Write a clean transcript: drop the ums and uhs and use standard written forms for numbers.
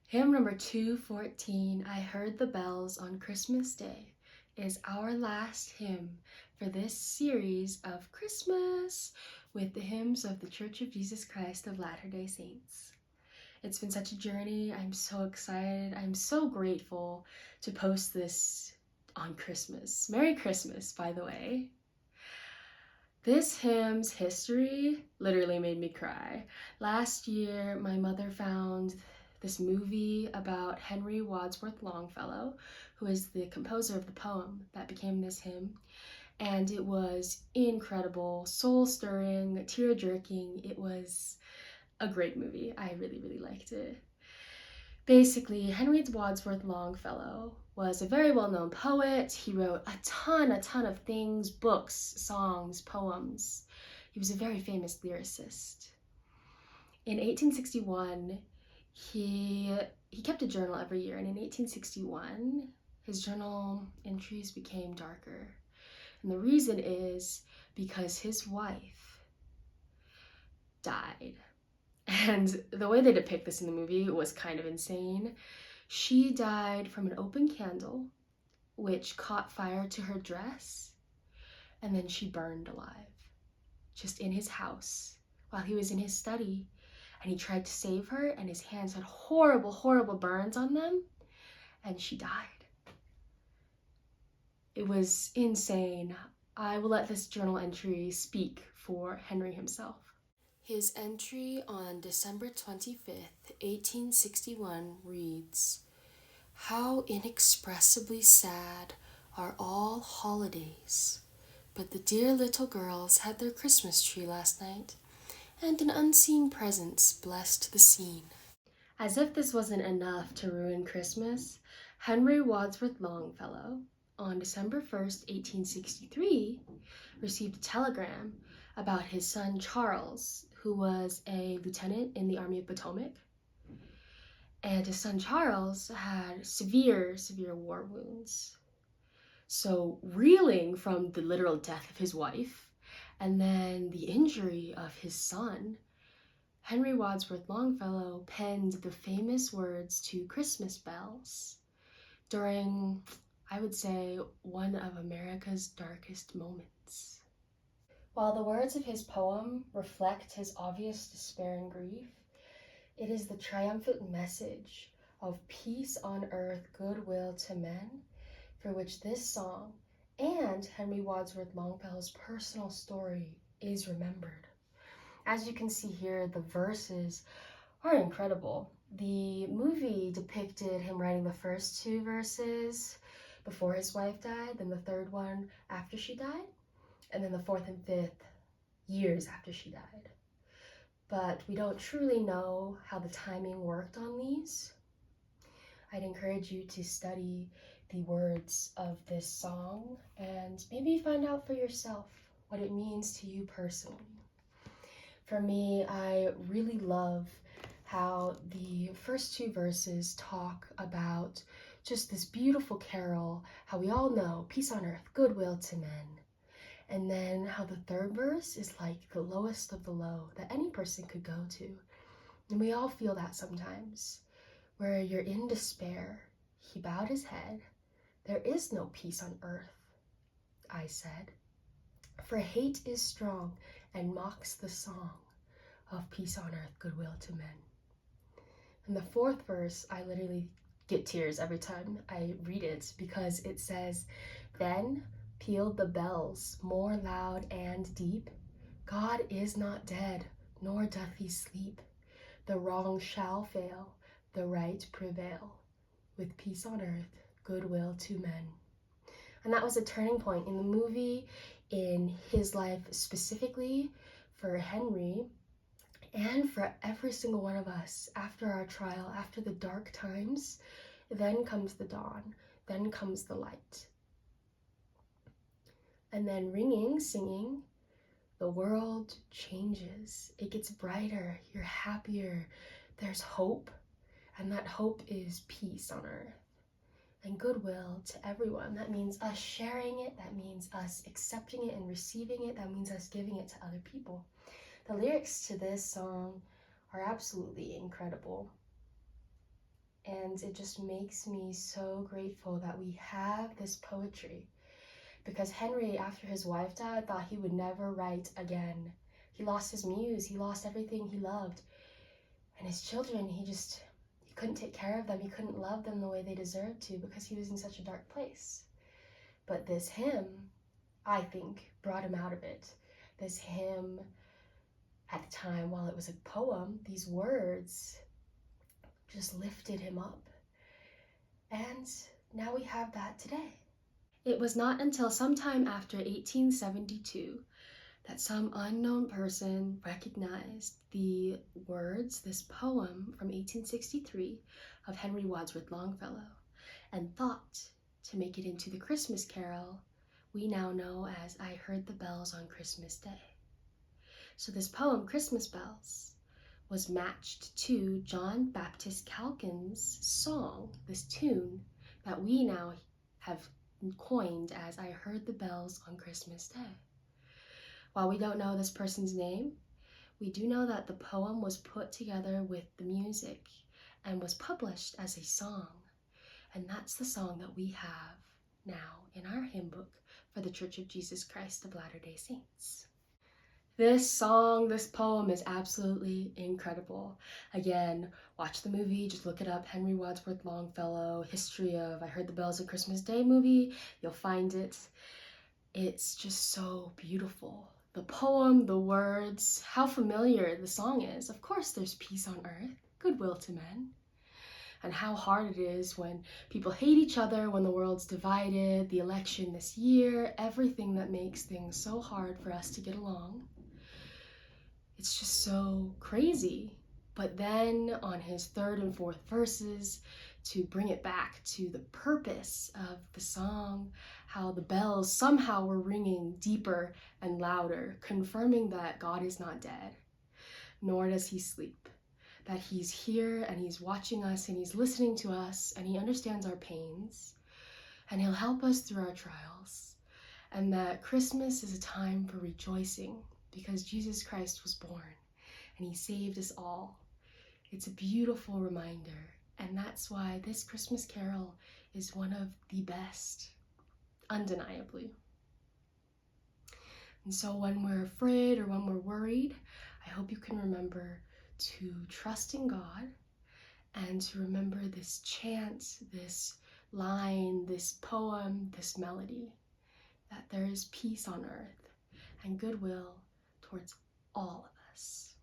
Hymn number 214, I Heard the Bells on Christmas Day, is our last hymn for this series of Christmas with the hymns of the Church of Jesus Christ of Latter-day Saints. It's been such a journey. I'm so excited. I'm so grateful to post this on Christmas. Merry Christmas, by the way. This hymn's history literally made me cry. Last year, my mother found this movie about Henry Wadsworth Longfellow, who is the composer of the poem that became this hymn, and it was incredible, soul-stirring, tear-jerking. It was a great movie. I really, really liked it. Basically, Henry Wadsworth Longfellow was a very well-known poet. He wrote a ton of things, books, songs, poems. He was a very famous lyricist. In 1861, he kept a journal every year, and in 1861, his journal entries became darker. And the reason is because his wife died. And the way they depict this in the movie was kind of insane. She died from an open candle, which caught fire to her dress, and then she burned alive, just in his house, while he was in his study. And he tried to save her, and his hands had horrible, horrible burns on them, and she died. It was insane. I will let this journal entry speak for Henry himself. His entry on December 25th, 1861 reads, "How inexpressibly sad are all holidays, but the dear little girls had their Christmas tree last night, and an unseen presence blessed the scene." As if this wasn't enough to ruin Christmas, Henry Wadsworth Longfellow, on December 1st, 1863, received a telegram about his son Charles, who was a lieutenant in the Army of Potomac. And his son Charles had severe war wounds. So reeling from the literal death of his wife and then the injury of his son, Henry Wadsworth Longfellow penned the famous words to Christmas Bells during, I would say, one of America's darkest moments. While the words of his poem reflect his obvious despair and grief, it is the triumphant message of peace on earth, goodwill to men, for which this song and Henry Wadsworth Longfellow's personal story is remembered. As you can see here, the verses are incredible. The movie depicted him writing the first two verses before his wife died, then the third one after she died, and then the fourth and fifth years after she died. But we don't truly know how the timing worked on these. I'd encourage you to study the words of this song and maybe find out for yourself what it means to you personally. For me, I really love how the first two verses talk about just this beautiful carol, how we all know peace on earth, goodwill to men. And then how the third verse is like the lowest of the low that any person could go to. And we all feel that sometimes, where you're in despair. He bowed his head. "There is no peace on earth," I said, "for hate is strong and mocks the song of peace on earth, goodwill to men." And the fourth verse, I literally get tears every time I read it because it says, "Then pealed the bells more loud and deep. God is not dead, nor doth he sleep. The wrong shall fail, the right prevail, with peace on earth, goodwill to men." And that was a turning point in the movie, in his life specifically, for Henry, and for every single one of us. After our trial, after the dark times, then comes the dawn, then comes the light. And then ringing, singing, the world changes. It gets brighter, you're happier, there's hope, and that hope is peace on earth and goodwill to everyone. That means us sharing it, that means us accepting it and receiving it, that means us giving it to other people. The lyrics to this song are absolutely incredible. And it just makes me so grateful that we have this poetry. Because Henry, after his wife died, thought he would never write again. He lost his muse, he lost everything he loved. And his children, he couldn't take care of them, he couldn't love them the way they deserved to because he was in such a dark place. But this hymn, I think, brought him out of it. This hymn, at the time, while it was a poem, these words just lifted him up. And now we have that today. It was not until sometime after 1872 that some unknown person recognized the words, this poem from 1863 of Henry Wadsworth Longfellow, and thought to make it into the Christmas carol we now know as I Heard the Bells on Christmas Day. So this poem, Christmas Bells, was matched to John Baptist Calkin's song, this tune that we now have coined as I Heard the Bells on Christmas Day. While we don't know this person's name, we do know that the poem was put together with the music and was published as a song. And that's the song that we have now in our hymn book for the Church of Jesus Christ of Latter-day Saints. This song, this poem is absolutely incredible. Again, watch the movie, just look it up, Henry Wadsworth Longfellow, history of I Heard the Bells on Christmas Day movie, you'll find it. It's just so beautiful. The poem, the words, how familiar the song is. Of course there's peace on earth, goodwill to men. And how hard it is when people hate each other, when the world's divided, the election this year, everything that makes things so hard for us to get along. It's just so crazy. But then on his third and fourth verses, to bring it back to the purpose of the song, how the bells somehow were ringing deeper and louder, confirming that God is not dead, nor does he sleep, that he's here and he's watching us and he's listening to us and he understands our pains and he'll help us through our trials, and that Christmas is a time for rejoicing because Jesus Christ was born and he saved us all. It's a beautiful reminder, and that's why this Christmas carol is one of the best, undeniably. And so when we're afraid or when we're worried, I hope you can remember to trust in God and to remember this chant, this line, this poem, this melody, that there is peace on earth and goodwill towards all of us.